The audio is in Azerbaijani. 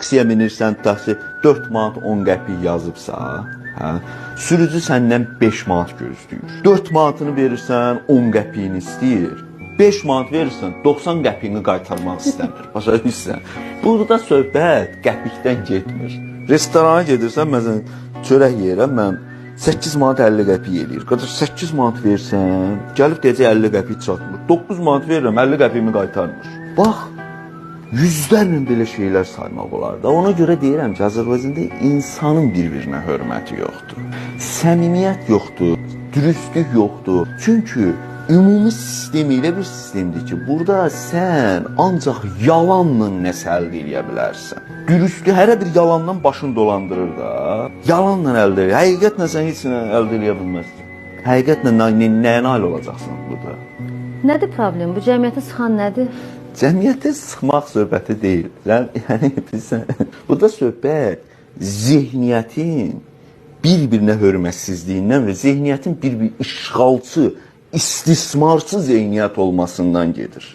taksiyə minirsən, taksi 4 manat 10 qəpik yazıbsa, hə, sürücü səndən 5 manat gözləyir. 4 manatını verirsən, 10 qəpiyini istəyir. 5 manat verirsən, 90 qəpiyini qaytarmaq istəmir. Başa düşürsən? Burada söhbət qəpikdən getmir. Restorana gedirsən, məsələn, çörək yeyirəm, mən 8 manat 50 qəpik eləyir. Qardaş 8 manat versən, gəlib deyəcək 50 qəpik çatmır. 9 manat verirəm, 50 qəpiyimi qaytarmır. Bax, yüzlərlə belə şeylər saymaq olar da. Ona görə deyirəm ki, Azərbaycanda insanın bir-birinə hörməti yoxdur. Səmimiyyət yoxdur, dürüstlük yoxdur. Çünki ümumi sistem elə bir sistemdir ki, burada sən ancaq yalanla nəsə əldə edə bilərsən. Dürüstlük hər bir yalandan başını dolandırır da. Yalanla əldə edə. Həqiqətlə sən heç nə əldə edə bilməzsən. Həqiqətlə nəyə nail olacaqsan burada? Nədir problem? Bu cəmiyyətə sıxan nədir? Cəmiyyətə sıxmaq söhbəti deyil. Yəni bilirsən, burada söhbət zehniyyətin bir-birinə hörmətsizliyindən və zehniyyətin bir işğalçı, istismarçı zehniyyət olmasından gedir.